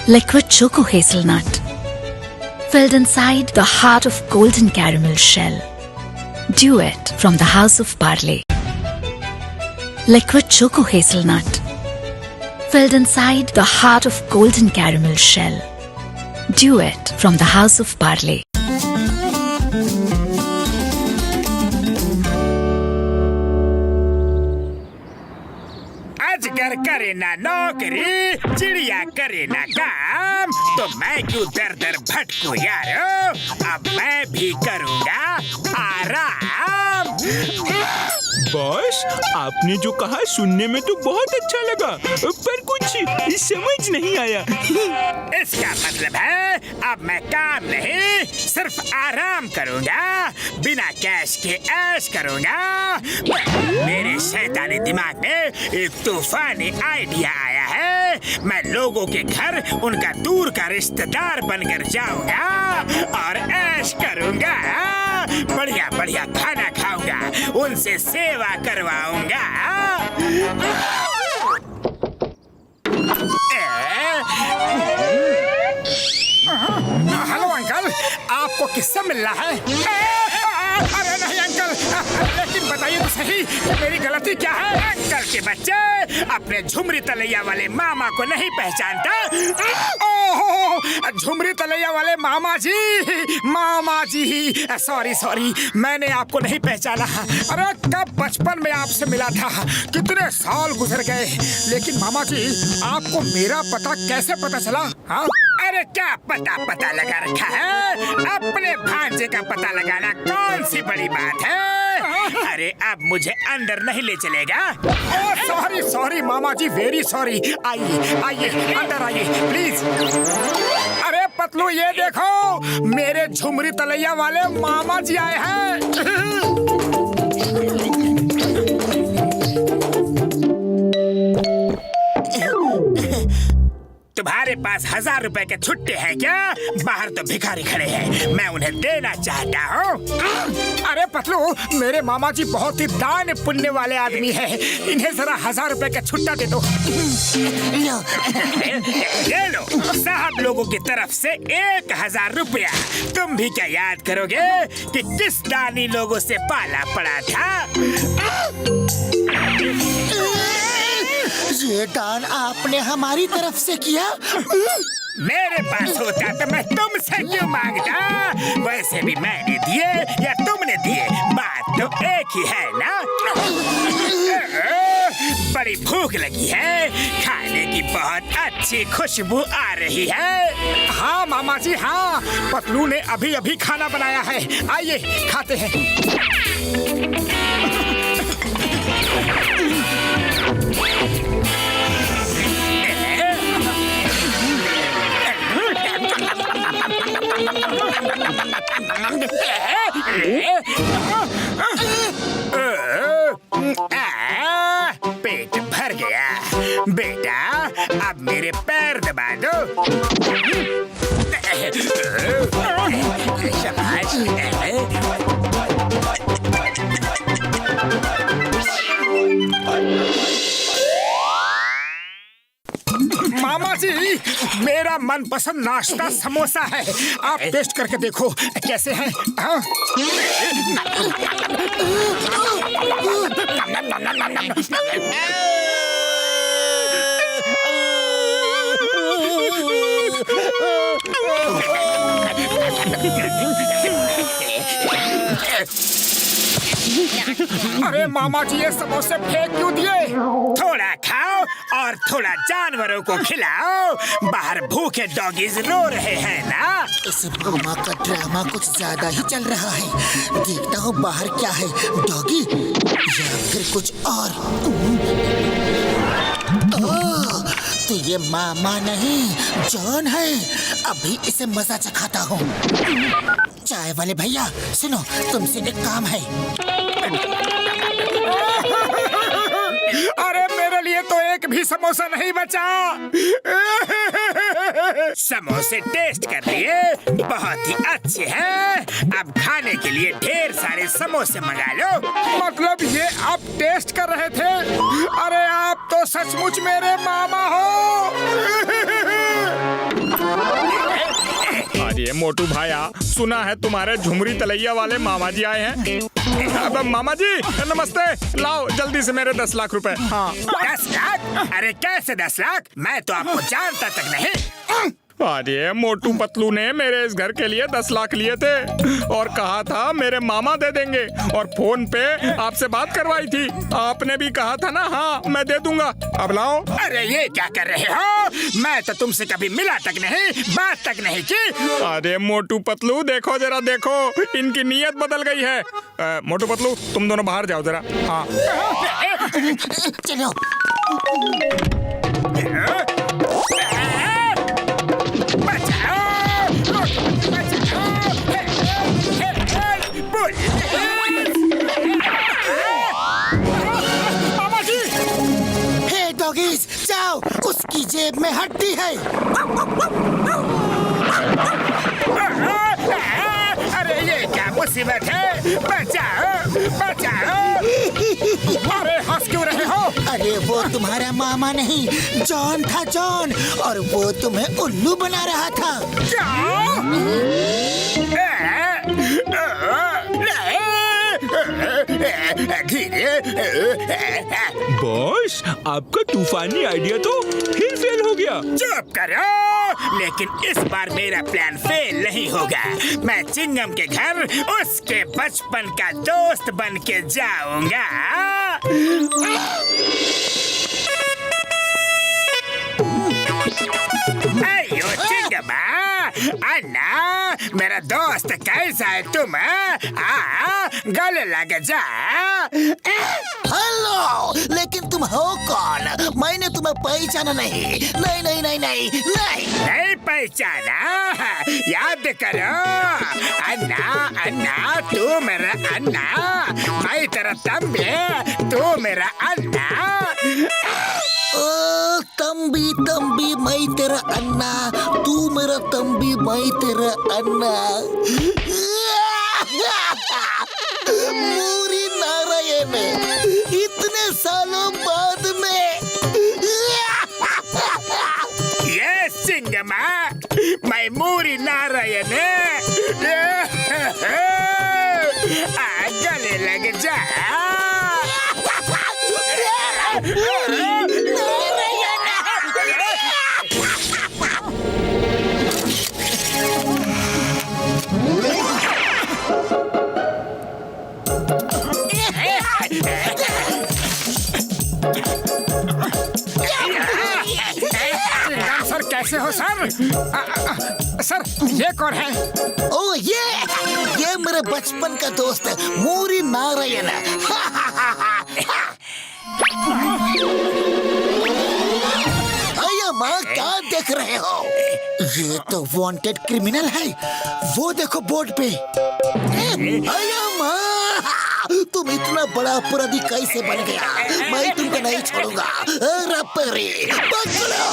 Liquid Choco Hazelnut, filled inside the heart of golden caramel shell. Duet from the House of Parle. Liquid Choco Hazelnut, filled inside the heart of golden caramel shell. Duet from the House of Parle. अजगर करे ना नौकरी, चिड़िया करे ना काम, तो मैं क्यों दर दर भटकूं यारो। अब मैं भी करूँगा आराम। बॉस, आपने जो कहा सुनने में तो बहुत अच्छा लगा, पर कुछ समझ नहीं आया। इसका मतलब है अब मैं काम नहीं सिर्फ आराम करूँगा, बिना कैश के ऐश करूँगा। मेरे शैतानी दिमाग में एक तूफानी आइडिया आया है। मैं लोगों के घर उनका दूर का रिश्तेदार बनकर जाऊँगा और ऐश करूँगा। बढ़िया बढ़िया खाना खाऊंगा, उनसे सेवा करवाऊंगा। हेलो अंकल, आपको किससे मिलना है? अरे नहीं अंकल, लेकिन बताइए तो सही मेरी गलती क्या है? अंकल के बच्चे अपने झुमरी तलैया वाले मामा को नहीं पहचानता। ओह, झुमरी तलैया वाले मामा जी, सॉरी, मैंने आपको नहीं पहचाना। अरे कब बचपन में आपसे मिला था, कितने साल गुजर गए। लेकिन मामा जी, आपको मेरा पता कैसे पता चला? हाँ, अरे क्या पता लगा रखा है? अपने भांजे का पता लगाना कौन सी बड़ी बात है। अरे अब मुझे अंदर नहीं ले चलेगा? सॉरी मामा जी, वेरी सॉरी। आइए अंदर आइए प्लीज। अरे पतलू, ये देखो मेरे झुमरी तलैया वाले मामा जी आए हैं। तुम्हारे पास 1000 रुपए के छुट्टे हैं क्या? बाहर तो भिखारी खड़े हैं, मैं उन्हें देना चाहता हूँ। अरे पतलू, मेरे मामा जी बहुत ही दान पुण्य वाले आदमी हैं, इन्हें जरा 1000 रुपए का छुट्टा दे दो। ले लो साहब लोगों की तरफ से 1000 रुपया। तुम भी क्या याद करोगे कि किस दानी लोगों से पाला पड़ा था? ये दान आपने हमारी तरफ से किया? मेरे पास होता तो मैं तुमसे क्यों मांगता? वैसे भी मैंने दिए या तुमने दिए, बात तो एक ही है ना। बड़ी भूख लगी है, खाने की बहुत अच्छी खुशबू आ रही है। हाँ मामा जी, हाँ, पतलू ने अभी खाना बनाया है। आइए खाते हैं। पेट भर गया बेटा, अब मेरे पैर दबा दो। शाबाश। मामा जी, मेरा मनपसंद नाश्ता समोसा है, आप टेस्ट करके देखो कैसे हैं। हाँ? अरे मामा जी, ये समोसे फेंक क्यों दिए? थोड़ा खाओ और थोड़ा जानवरों को खिलाओ, बाहर भूखे डॉगीज रो रहे हैं ना। इस मामा का ड्रामा कुछ ज्यादा ही चल रहा है। देखता हूँ बाहर क्या है, डॉगी या फिर कुछ और। तो ये मामा नहीं, जॉन है। अभी इसे मजा चखाता हूँ। चाय वाले भैया सुनो, तुमसे एक काम है। अरे मेरे लिए तो एक भी समोसा नहीं बचा। समोसे टेस्ट कर लिए, बहुत ही अच्छे हैं। अब खाने के लिए ढेर सारे समोसे मंगा लो। मतलब ये आप टेस्ट कर रहे थे? अरे आप तो सचमुच मेरे मामा हो। मोटू भाया, सुना है तुम्हारे झुमरी तलैया वाले मामा जी आए हैं। अब मामा जी नमस्ते, लाओ जल्दी से मेरे 10 लाख रुपए। हाँ 10 लाख? अरे कैसे 10 लाख? मैं तो आपको जानता तक नहीं। अरे मोटू पतलू ने मेरे इस घर के लिए 10 लाख लिए थे और कहा था मेरे मामा दे देंगे, और फोन पे आपसे बात करवाई थी। आपने भी कहा था ना हाँ मैं दे दूंगा। अब लाओ। अरे ये क्या कर रहे हो? मैं तो तुमसे कभी मिला तक नहीं, बात तक नहीं की। अरे मोटू पतलू देखो जरा, देखो इनकी नीयत बदल गई है। मोटू पतलू तुम दोनों बाहर जाओ जरा। हाँ चलो। हे डॉगीज, जाओ, उसकी जेब में हड्डी है। अरे ये क्या मुसीबत है? बचाओ बचाओ। अरे हंस क्यों रहे हो? अरे वो तुम्हारा मामा नहीं, जॉन था, जॉन, और वो तुम्हें उल्लू बना रहा था। बॉस आपका तूफानी आइडिया तो फिर फेल हो गया। चुप करो, लेकिन इस बार मेरा प्लान फेल नहीं होगा। मैं चिंगम के घर उसके बचपन का दोस्त बन के जाऊंगा। अयो चिंगमा, अन्ना मेरा दोस्त कैसा है तुम? गले लग जा। हेलो, लेकिन तुम हो कौन? मैंने तुम्हें पहचाना नहीं। नहीं नहीं नहीं नहीं नहीं नहीं पहचाना? याद करो अन्ना, अन्ना तू मेरा अन्ना, मैं तेरा तंबी, तू मेरा अन्ना। ओ तंबी तंबी, मैं तेरा अन्ना, तू मेरा तंबी, मैं तेरा अन्ना। मूरी नारायण, इतने सालों बाद में। ये सिंगमा, मैं मूरी नारायण, गले लग जा। सर कैसे हो सर? सर ये कौन है? ओ ये मेरे बचपन का दोस्त है, मूरी नारायण। अया माँ, क्या देख रहे हो? ये तो वांटेड क्रिमिनल है। वो देखो बोर्ड पे। अया माँ, तुम इतना बड़ा अपराधी कैसे बन गया? मैं तुमको नहीं छोड़ूंगा। रपरी पकड़ो।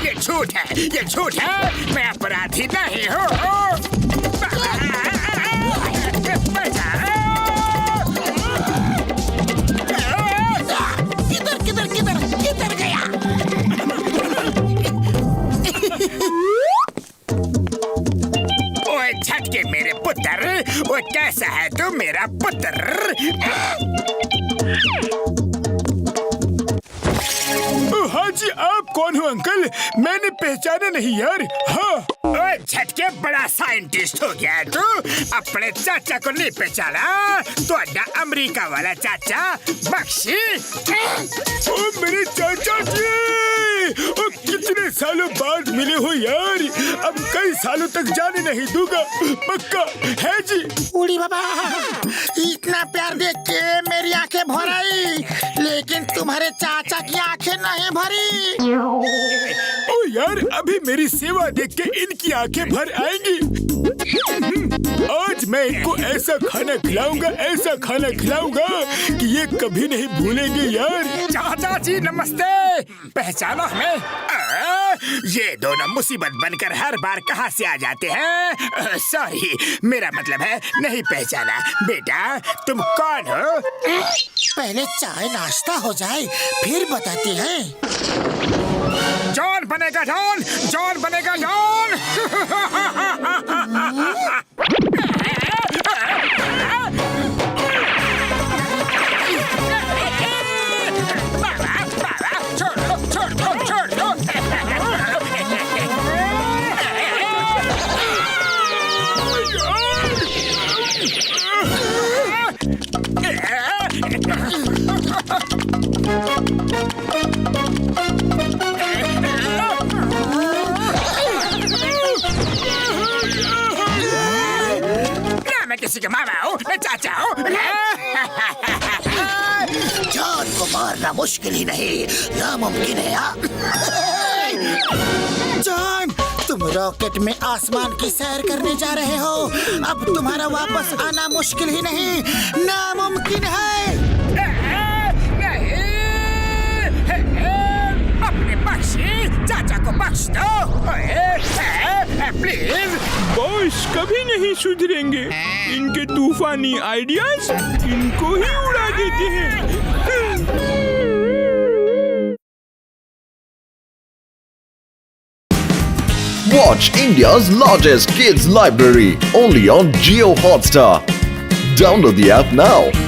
ये झूठ है, ये झूठ है। मैं अपराधी नहीं हूँ। किधर किधर किधर किधर गया? ओए झटके मेरे पुत्र, वो कैसा है तू मेरा पुत्र? हाँ जी, आप कौन हो अंकल? मैंने पहचाना नहीं यार। हाँ ओए झटके, बड़ा साइंटिस्ट हो गया तू। अपने चाचा को नहीं पहचाना? तो अमेरिका वाला चाचा बख्शी। ओ मेरे चाचा जी, ओ कितने सालों बाद मिले हो यार। अब कई सालों तक जाने नहीं दूंगा, पक्का है जी। उड़ी बाबा, इतना प्यार देख के मेरी आंखें भर आई, लेकिन तुम्हारे चाचा की आंखें नहीं भरी। ओ यार, अभी मेरी सेवा देख के इनकी आंखें भर आएंगी। आज मैं इनको ऐसा खाना खिलाऊंगा, ऐसा खाना खिलाऊंगा कि ये कभी नहीं भूलेंगे यार। चाचा जी नमस्ते, पहचाना हमें? ये दोनों मुसीबत बनकर हर बार कहाँ से आ जाते हैं? सॉरी, मेरा मतलब है नहीं पहचाना। बेटा तुम कौन हो? पहले चाय नाश्ता हो जाए फिर बताते हैं। जॉन बनेगा जॉन, जॉन बनेगा जॉन। छोड़ दो, छोड़ दो। मैं किसी का मामा हूँ, मैं चाचा हूँ। जॉन को मारना मुश्किल ही नहीं, नामुमकिन है। जॉन, तुम रॉकेट में आसमान की सैर करने जा रहे हो। अब तुम्हारा वापस आना मुश्किल ही नहीं, नामुमकिन है। अपने बख्शी चाचा को बख्श दो प्लीज। बॉस कभी नहीं सुधरेंगे। इनके तूफानी आइडियाज इनको ही उड़ा देते हैं। Watch India's largest kids library only on Jio Hotstar. Download the app now.